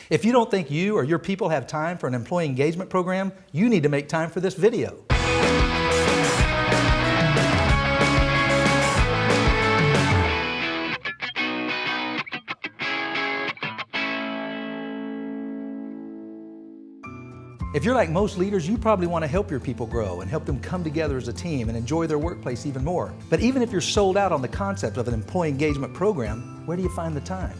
If you don't think you or your people have time for an employee engagement program, you need to make time for this video. If you're like most leaders, you probably want to help your people grow and help them come together as a team and enjoy their workplace even more. But even if you're sold out on the concept of an employee engagement program, where do you find the time?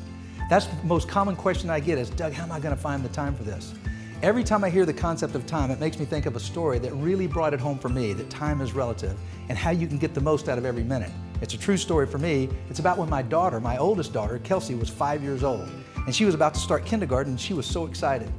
That's the most common question I get is, Doug, how am I going to find the time for this? Every time I hear the concept of time, it makes me think of a story that really brought it home for me, that time is relative and how you can get the most out of every minute. It's a true story for me. It's about when my daughter, my oldest daughter, Kelsey, was 5 years old, and she was about to start kindergarten, and she was so excited.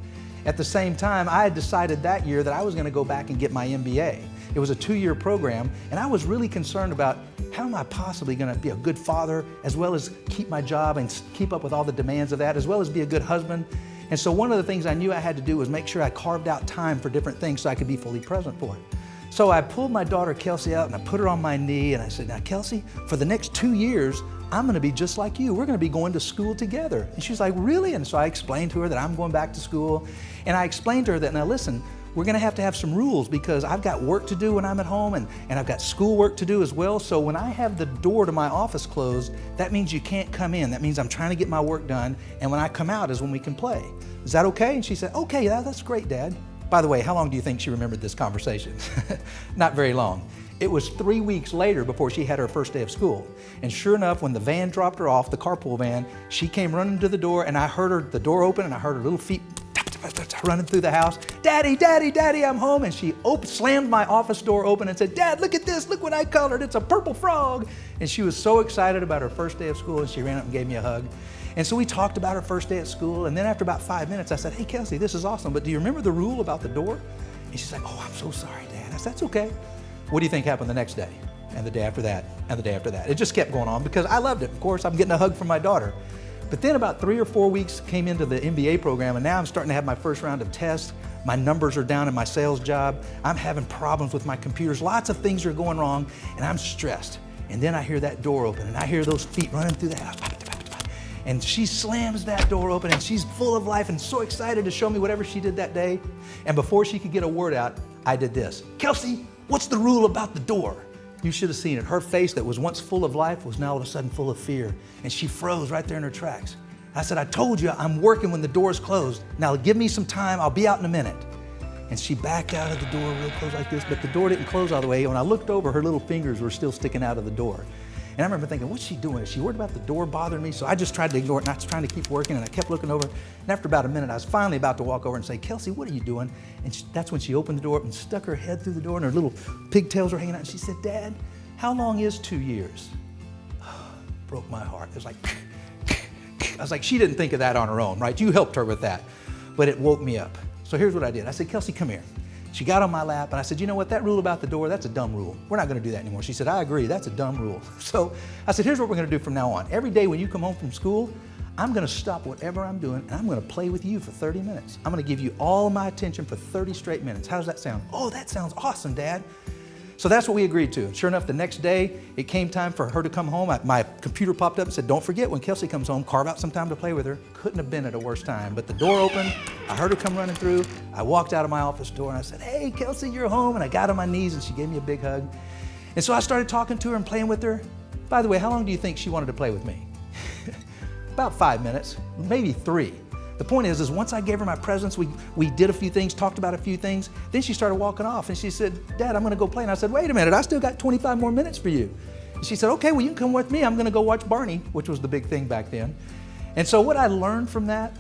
At the same time, I had decided that year that I was going to go back and get my MBA. It was a 2-year program, and I was really concerned about how am I possibly going to be a good father, as well as keep my job and keep up with all the demands of that, as well as be a good husband. And so one of the things I knew I had to do was make sure I carved out time for different things so I could be fully present for it. So I pulled my daughter Kelsey out and I put her on my knee and I said, now Kelsey, for the next 2 years, I'm going to be just like you. We're going to be going to school together. And she's like, really? And so I explained to her that I'm going back to school. And I explained to her that, now listen, we're going to have some rules because I've got work to do when I'm at home and I've got school work to do as well. So when I have the door to my office closed, that means you can't come in. That means I'm trying to get my work done. And when I come out is when we can play. Is that okay? And she said, okay, that's great, Dad. By the way, how long do you think she remembered this conversation? Not very long. It was 3 weeks later before she had her first day of school. And sure enough, when the van dropped her off, the carpool van, she came running to the door and I heard the door open and I heard her little feet running through the house. Daddy, Daddy, Daddy, I'm home. And she slammed my office door open and said, Dad, look at this, look what I colored, it's a purple frog. And she was so excited about her first day of school and she ran up and gave me a hug. And so we talked about her first day at school, and then after about 5 minutes, I said, hey, Kelsey, this is awesome, but do you remember the rule about the door? And she's like, oh, I'm so sorry, Dad. I said, that's okay. What do you think happened the next day, and the day after that, and the day after that? It just kept going on because I loved it. Of course, I'm getting a hug from my daughter. But then about 3 or 4 weeks came into the MBA program, and now I'm starting to have my first round of tests. My numbers are down in my sales job. I'm having problems with my computers. Lots of things are going wrong, and I'm stressed. And then I hear that door open, and I hear those feet running through the house. And she slams that door open and she's full of life and so excited to show me whatever she did that day. And before she could get a word out, I did this. Kelsey, what's the rule about the door? You should have seen it. Her face that was once full of life was now all of a sudden full of fear. And she froze right there in her tracks. I said, I told you I'm working when the door's closed. Now give me some time, I'll be out in a minute. And she backed out of the door real close like this, but the door didn't close all the way. When I looked over, her little fingers were still sticking out of the door. And I remember thinking, what's she doing? Is she worried about the door bothering me? So I just tried to ignore it, and I was trying to keep working, and I kept looking over. And after about a minute, I was finally about to walk over and say, Kelsey, what are you doing? And that's when she opened the door up and stuck her head through the door, and her little pigtails were hanging out. And she said, Dad, how long is 2 years? Broke my heart. It was like, I was like, she didn't think of that on her own, right? You helped her with that. But it woke me up. So here's what I did. I said, Kelsey, come here. She got on my lap and I said, you know what, that rule about the door, that's a dumb rule. We're not gonna do that anymore. She said, I agree, that's a dumb rule. So I said, here's what we're gonna do from now on. Every day when you come home from school, I'm gonna stop whatever I'm doing and I'm gonna play with you for 30 minutes. I'm gonna give you all my attention for 30 straight minutes. How does that sound? Oh, that sounds awesome, Dad. So that's what we agreed to. Sure enough, the next day, it came time for her to come home. My computer popped up and said, don't forget, when Kelsey comes home, carve out some time to play with her. Couldn't have been at a worse time. But the door opened, I heard her come running through. I walked out of my office door and I said, hey, Kelsey, you're home. And I got on my knees and she gave me a big hug. And so I started talking to her and playing with her. By the way, how long do you think she wanted to play with me? About 5 minutes, maybe 3. The point is once I gave her my presents, we did a few things, talked about a few things, then she started walking off and she said, Dad, I'm gonna go play. And I said, wait a minute, I still got 25 more minutes for you. And she said, okay, well you can come with me. I'm gonna go watch Barney, which was the big thing back then. And so what I learned from that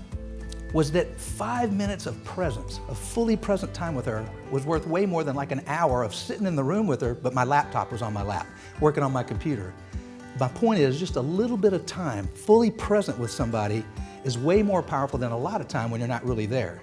was that 5 minutes of presence, of fully present time with her was worth way more than like an hour of sitting in the room with her, but my laptop was on my lap, working on my computer. My point is just a little bit of time, fully present with somebody is way more powerful than a lot of time when you're not really there.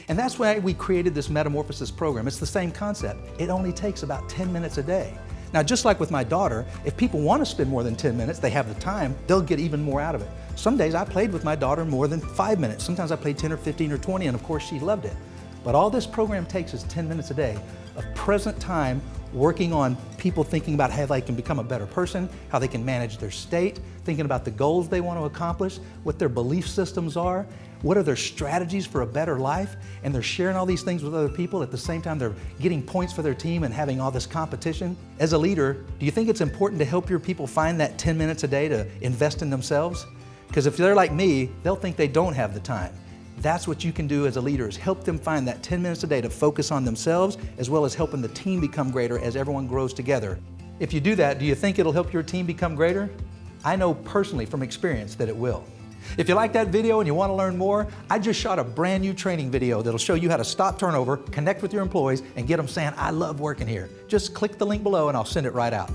And that's why we created this Metamorphosis program. It's the same concept. It only takes about 10 minutes a day. Now, just like with my daughter, if people want to spend more than 10 minutes, they have the time, they'll get even more out of it. Some days I played with my daughter more than 5 minutes. Sometimes I played 10 or 15 or 20, and of course she loved it. But all this program takes is 10 minutes a day of present time working on people thinking about how they can become a better person, how they can manage their state, thinking about the goals they want to accomplish, what their belief systems are, What are their strategies for a better life? And they're sharing all these things with other people. At the same time, they're getting points for their team and having all this competition. As a leader, do you think it's important to help your people find that 10 minutes a day to invest in themselves? Because if they're like me, they'll think they don't have the time. That's what you can do as a leader, is help them find that 10 minutes a day to focus on themselves, as well as helping the team become greater as everyone grows together. If you do that, do you think it'll help your team become greater? I know personally from experience that it will. If you like that video and you want to learn more, I just shot a brand new training video that'll show you how to stop turnover, connect with your employees, and get them saying, "I love working here." Just click the link below and I'll send it right out.